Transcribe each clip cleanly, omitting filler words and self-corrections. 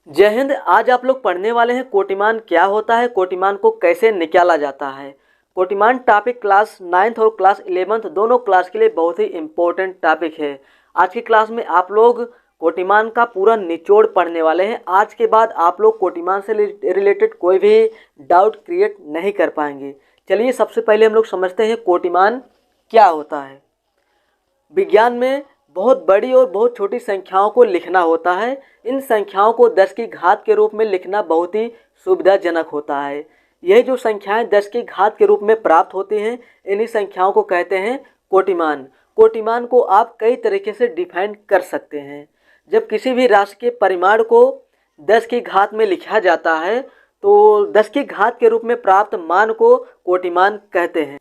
जय हिंद। आज आप लोग पढ़ने वाले हैं कोटिमान क्या होता है, कोटिमान को कैसे निकाला जाता है। कोटिमान टॉपिक क्लास 9th और क्लास 11th दोनों क्लास के लिए बहुत ही इम्पोर्टेंट टॉपिक है। आज की क्लास में आप लोग कोटिमान का पूरा निचोड़ पढ़ने वाले हैं। आज के बाद आप लोग कोटिमान से रिलेटेड कोई भी डाउट क्रिएट नहीं कर पाएंगे। चलिए सबसे पहले हम लोग समझते हैं कोटिमान क्या होता है। विज्ञान में बहुत बड़ी और बहुत छोटी संख्याओं को लिखना होता है। इन संख्याओं को 10 की घात के रूप में लिखना बहुत ही सुविधाजनक होता है। यह जो संख्याएं 10 की घात के रूप में प्राप्त होती हैं, इन्हीं संख्याओं को कहते हैं कोटिमान। कोटिमान को आप कई तरीके से डिफाइन कर सकते हैं। जब किसी भी राशि के परिमाण को 10 की घात में लिखा जाता है तो 10 की घात के रूप में प्राप्त मान को कोटिमान कहते हैं।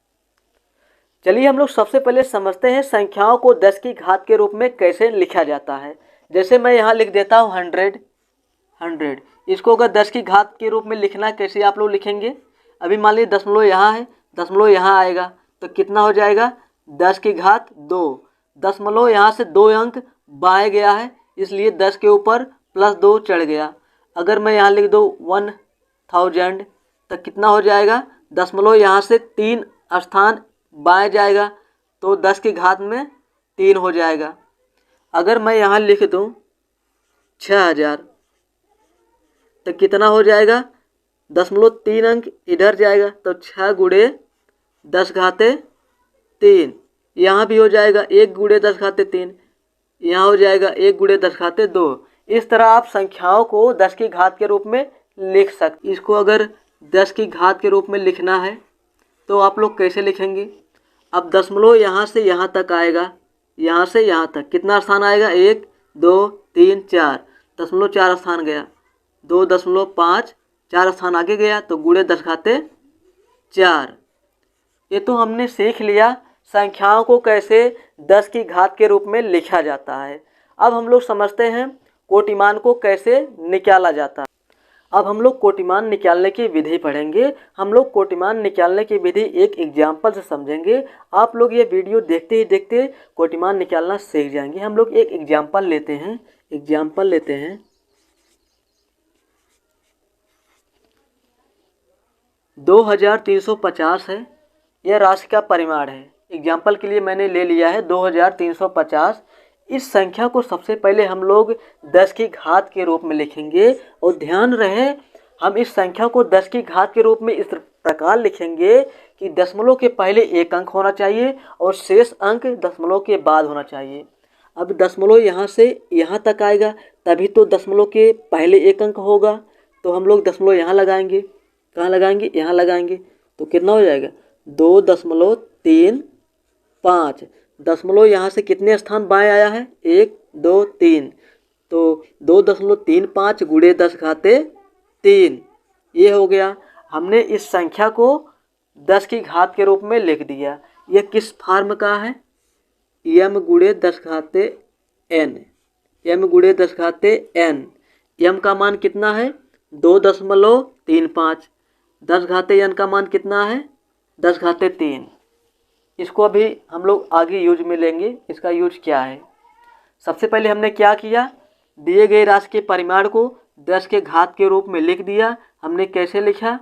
चलिए हम लोग सबसे पहले समझते हैं संख्याओं को 10 की घात के रूप में कैसे लिखा जाता है। जैसे मैं यहाँ लिख देता हूँ 100। इसको अगर 10 की घात के रूप में लिखना कैसे आप लोग लिखेंगे। अभी मान लीजिए दशमलव यहाँ है, दशमलव यहाँ आएगा तो कितना हो जाएगा 10 की घात 2। दशमलव यहाँ से 2 अंक बाएं गया है, इसलिए 10 के ऊपर +2 चढ़ गया। अगर मैं यहाँ लिख दूँ 1000 तो कितना हो जाएगा, दशमलव यहाँ से 3 स्थान बाएं जाएगा तो 10 की घात में 3 हो जाएगा। अगर मैं यहाँ लिख दूँ 6000 तो कितना हो जाएगा, दशमलव 3 अंक इधर जाएगा तो 6 गुणे 10 घाते 3। यहाँ भी हो जाएगा 1 गुणे 10 घाते 3। यहाँ हो जाएगा 1 गुणे 10 घाते 2। इस तरह आप संख्याओं को 10 की घात के रूप में लिख सकते। इसको अगर 10 की घात के रूप में लिखना है तो आप लोग कैसे लिखेंगे। अब दशमलव यहाँ से यहाँ तक आएगा, यहाँ से यहाँ तक कितना स्थान आएगा, 1 2 3 4, दशमलव 4 स्थान गया, 2.5 4 स्थान आगे गया तो गुणे 10 घाते 4। ये तो हमने सीख लिया संख्याओं को कैसे 10 की घात के रूप में लिखा जाता है। अब हम लोग समझते हैं कोटिमान को कैसे निकाला जाता है। अब हम लोग कोटिमान निकालने की विधि पढ़ेंगे। हम लोग कोटिमान निकालने की विधि एक एग्जाम्पल से समझेंगे। आप लोग ये वीडियो देखते ही देखते कोटिमान निकालना सीख जाएंगे। हम लोग एक एग्जाम्पल लेते हैं। 2350 है, यह राशि का परिमाण है। एग्जाम्पल के लिए मैंने ले लिया है 2350। इस संख्या को सबसे पहले हम लोग 10 की घात के रूप में लिखेंगे। और ध्यान रहे हम इस संख्या को 10 की घात के रूप में इस प्रकार लिखेंगे कि दशमलव के पहले 1 अंक होना चाहिए और शेष अंक दशमलव के बाद होना चाहिए। अब दशमलव यहाँ से यहाँ तक आएगा तभी तो दशमलव के पहले 1 अंक होगा, तो हम लोग दशमलव यहाँ लगाएंगे। कहाँ लगाएंगे, यहाँ लगाएंगे तो कितना हो जाएगा 2.35। दशमलव यहाँ से कितने स्थान बाएं आया है, 1 2 3, तो 2.35 गुणे 10 घाते 3। ये हो गया। हमने इस संख्या को 10 की घात के रूप में लिख दिया। यह किस फॉर्म का है, m गुणे 10 घाते n। m गुणे 10 घाते n। m का मान कितना है 2.35। 10 घाते n का मान कितना है 10 घाते 3। इसको अभी हम लोग आगे यूज में लेंगे। इसका यूज क्या है, सबसे पहले हमने क्या किया, दिए गए राशि के परिमाण को 10 के घात के रूप में लिख दिया। हमने कैसे लिखा,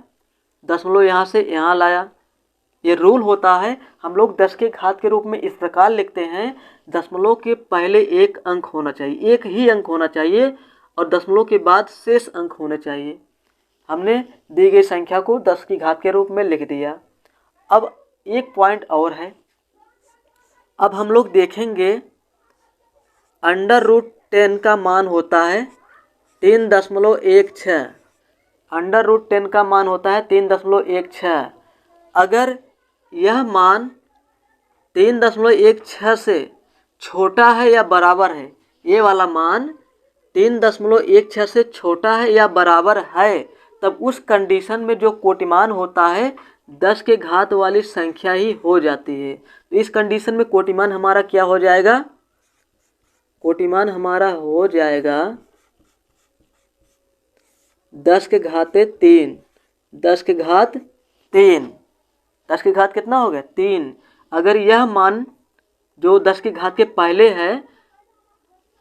दशमलव यहाँ से यहाँ लाया। ये रूल होता है, हम लोग 10 के घात के रूप में इस प्रकार लिखते हैं, दशमलव के पहले 1 अंक होना चाहिए, 1 ही अंक होना चाहिए और दशमलव के बाद शेष अंक होने चाहिए। हमने दी गई संख्या को 10 की घात के रूप में लिख दिया। अब एक पॉइंट और है, अब हम लोग देखेंगे √10 का मान होता है 3.16। √10 का मान होता है 3.16। अगर यह मान 3.16 से छोटा है या बराबर है, ये वाला मान 3.16 से छोटा है या बराबर है, तब उस कंडीशन में जो कोटिमान होता है 10 के घात वाली संख्या ही हो जाती है। तो इस कंडीशन में कोटिमान हमारा क्या हो जाएगा, कोटिमान हमारा हो जाएगा 10 के घाते 3। 10 के घात 3, 10 की घात कितना हो गया 3। अगर यह मान जो 10 की घात के पहले है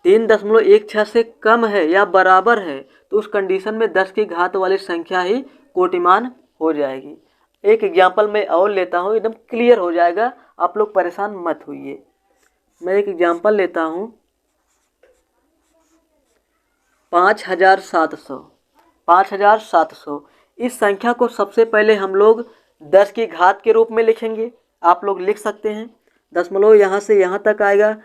3.16 से कम है या बराबर है तो उस कंडीशन में 10 की घात वाली संख्या ही कोटिमान हो जाएगी। एक एग्जाम्पल मैं और लेता हूँ, एकदम क्लियर हो जाएगा, आप लोग परेशान मत होइए। मैं एक एग्जाम्पल लेता हूँ 5700। 5700 इस संख्या को सबसे पहले हम लोग 10 की घात के रूप में लिखेंगे। आप लोग लिख सकते हैं, दशमलव यहाँ से यहाँ तक आएगा,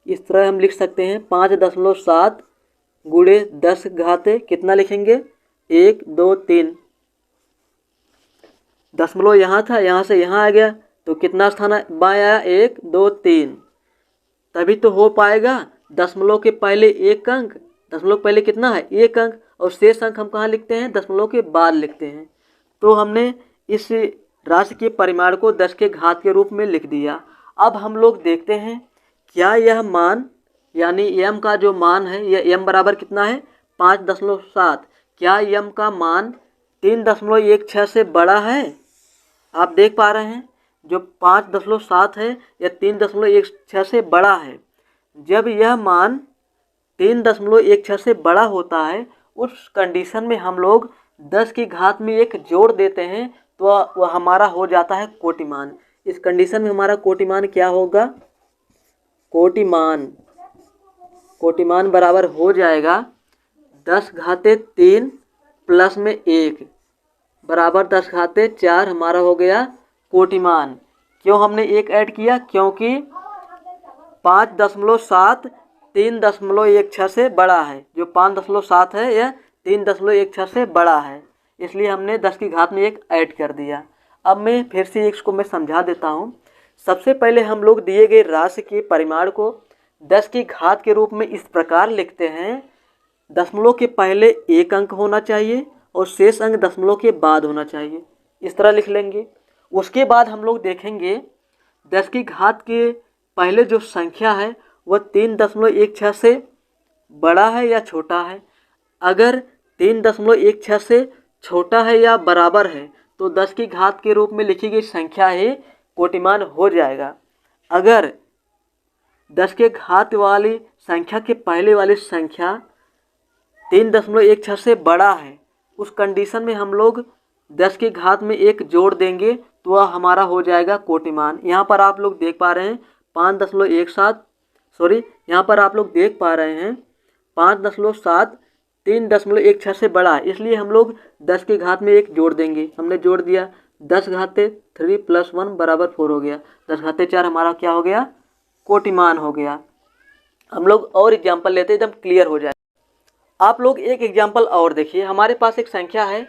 इस तरह हम लिख सकते हैं 5.7 गुणे 10 घाते कितना लिखेंगे 1 2 3। दशमलव यहाँ था, यहाँ से यहाँ आ गया तो कितना स्थान बाएं आया 1 2 3, तभी तो हो पाएगा। दशमलव के पहले एक अंक, दशमलव पहले कितना है 1 अंक, और शेष अंक हम कहाँ लिखते हैं दशमलव के बाद लिखते हैं। तो हमने इस राशि के परिमाण को 10 के घात के रूप में लिख दिया। अब हम लोग देखते हैं क्या यह मान यानी m का जो मान है यह m बराबर कितना है 5.7, क्या m का मान 3.16 से बड़ा है। आप देख पा रहे हैं जो 5.7 है या 3.16 से बड़ा है। जब यह मान 3.16 से बड़ा होता है उस कंडीशन में हम लोग 10 की घात में 1 जोड़ देते हैं तो वह हमारा हो जाता है कोटिमान। इस कंडीशन में हमारा कोटिमान क्या होगा, कोटिमान बराबर हो जाएगा 10 घाते 3 प्लस में 1 बराबर 10 घाते 4 हमारा हो गया कोटिमान। क्यों हमने 1 ऐड किया, क्योंकि 5.7 3.16 से बड़ा है, जो 5.7 है यह 3.16 से बड़ा है, इसलिए हमने 10 की घात में 1 ऐड कर दिया। अब मैं फिर से इसको मैं समझा देता हूँ। सबसे पहले हम लोग दिए गए राशि के परिमाण को 10 की घात के रूप में इस प्रकार लिखते हैं, दशमलव के पहले एक अंक होना चाहिए और शेष अंक दशमलव के बाद होना चाहिए, इस तरह लिख लेंगे। उसके बाद हम लोग देखेंगे 10 की घात के पहले जो संख्या है वह 3.16 से बड़ा है या छोटा है। अगर 3.16 से छोटा है या बराबर है तो 10 की घात के रूप में लिखी गई संख्या ही कोटिमान हो जाएगा। अगर 10 के घात वाली संख्या के पहले वाली संख्या 3.16 से बड़ा है उस कंडीशन में हम लोग 10 की घात में 1 जोड़ देंगे तो वह हमारा हो जाएगा कोटिमान। यहाँ पर आप लोग देख पा रहे हैं 5.17 यहाँ पर आप लोग देख पा रहे हैं 5.7 3.16 से बड़ा है, इसलिए हम लोग 10 की घात में 1 जोड़ देंगे। हमने जोड़ दिया 10 घाते 3 + 1 = 4 हो गया, 10 घाते 4 हमारा क्या हो गया कोटिमान हो गया। हम लोग और एग्जाम्पल लेते एकदम क्लियर हो जाए। आप लोग एक एग्जाम्पल और देखिए, हमारे पास एक संख्या है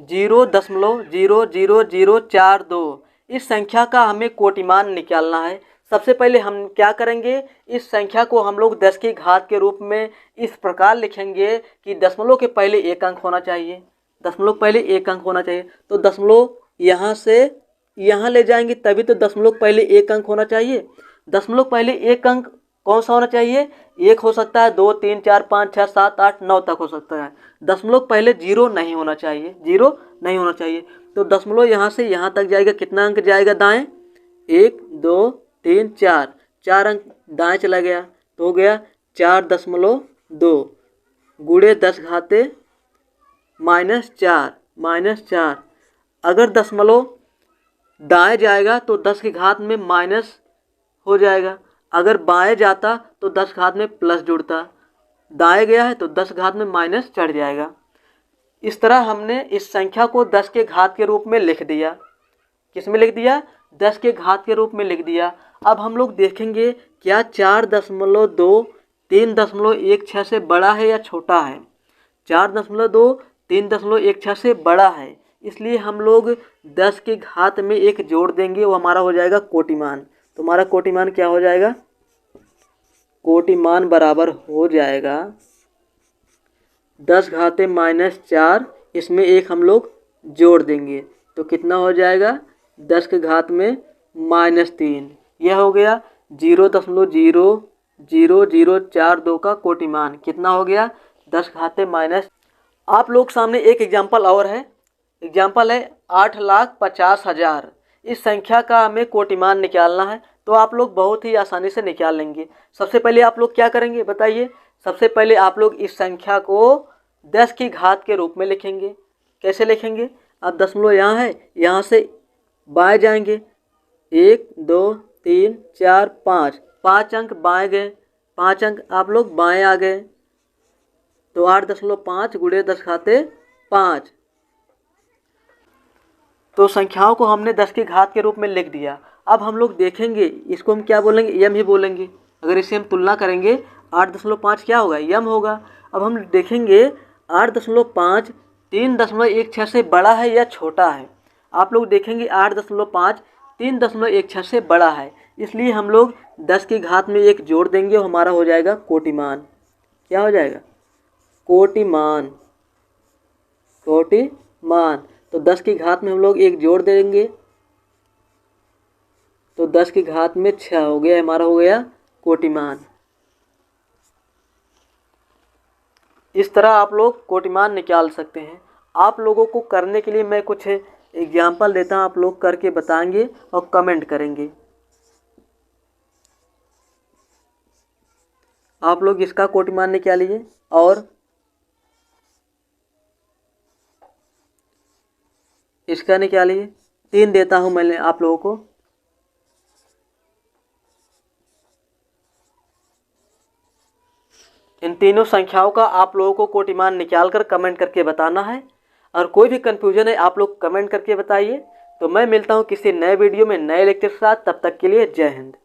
0.00042। इस संख्या का हमें कोटिमान निकालना है। सबसे पहले हम क्या करेंगे, इस संख्या को हम लोग 10 की घात के रूप में इस प्रकार लिखेंगे कि दशमलव के पहले एक अंक होना चाहिए, दशमलव पहले एक अंक होना चाहिए। तो दशमलव यहाँ से यहाँ ले जाएंगे तभी तो दशमलव पहले एक अंक होना चाहिए। दशमलव पहले एक अंक कौन सा होना चाहिए, 1 हो सकता है, 2 3 4 5 6 7 8 9 तक हो सकता है। दशमलव पहले 0 नहीं होना चाहिए, 0 नहीं होना चाहिए। तो दशमलव यहाँ से यहाँ तक जाएगा, कितना अंक जाएगा दाएं, 1 2 3 4, 4 अंक दाएं चला गया तो हो गया 4.2 गुणे 10 घाते -4। अगर दशमलव दाएं जाएगा तो 10 की घात में माइनस हो जाएगा, अगर बाएं जाता तो 10 घात में प्लस जुड़ता, दाएं गया है तो 10 घात में माइनस चढ़ जाएगा। इस तरह हमने इस संख्या को 10 के घात के रूप में लिख दिया। किस में लिख दिया, 10 के घात के रूप में लिख दिया। अब हम लोग देखेंगे क्या 4.2 3.16 से बड़ा है या छोटा है। 4.2 3.16 से बड़ा है, इसलिए हम लोग 10 की घात में 1 जोड़ देंगे, वो हमारा हो जाएगा कोटिमान। तो हमारा कोटिमान क्या हो जाएगा, कोटिमान बराबर हो जाएगा 10 घाते -4, इसमें 1 हम लोग जोड़ देंगे तो कितना हो जाएगा 10 के घात में -3। यह हो गया 0.00042 का कोटिमान। कितना हो गया 10 घाते माइनस। आप लोग सामने एक एग्जाम्पल और है, एग्जाम्पल है 8,50,000। इस संख्या का हमें कोटिमान निकालना है। तो आप लोग बहुत ही आसानी से निकाल लेंगे। सबसे पहले आप लोग क्या करेंगे बताइए। सबसे पहले आप लोग इस संख्या को 10 की घात के रूप में लिखेंगे। कैसे लिखेंगे? अब दशमलव यहाँ है, यहाँ से बाएं जाएंगे, 1 2 3 4 5, 5 अंक बाएं गए, 5 अंक आप लोग बाएं आ गए, तो 8.5 गुणे 10 घाते 5। तो संख्याओं को हमने 10 की घात के रूप में लिख दिया। अब हम लोग देखेंगे, इसको हम क्या बोलेंगे? यम ही बोलेंगे। अगर इसे हम तुलना करेंगे 8.5 क्या होगा? यम होगा। अब हम देखेंगे 8.5 3.16 से बड़ा है या छोटा है। आप लोग देखेंगे 8.5 3.16 से बड़ा है, इसलिए हम लोग 10 की घात में एक जोड़ देंगे और हमारा हो जाएगा कोटिमान। क्या हो जाएगा? कोटिमान। कोटिमान। तो 10 की घात में हम लोग एक जोड़ देंगे, तो 10 की घात में 6 हो गया, हमारा हो गया कोटिमान। इस तरह आप लोग कोटिमान निकाल सकते हैं। आप लोगों को करने के लिए मैं कुछ एग्जाम्पल देता हूँ, आप लोग करके बताएंगे और कमेंट करेंगे। आप लोग इसका कोटिमान निकालिए और इसका निकालिए। 3 देता हूँ मैंने आप लोगों को। इन तीनों संख्याओं का आप लोगों को कोटिमान निकाल कर कमेंट करके बताना है। और कोई भी कन्फ्यूजन है आप लोग कमेंट करके बताइए। तो मैं मिलता हूँ किसी नए वीडियो में नए लेक्चर के साथ। तब तक के लिए जय हिंद।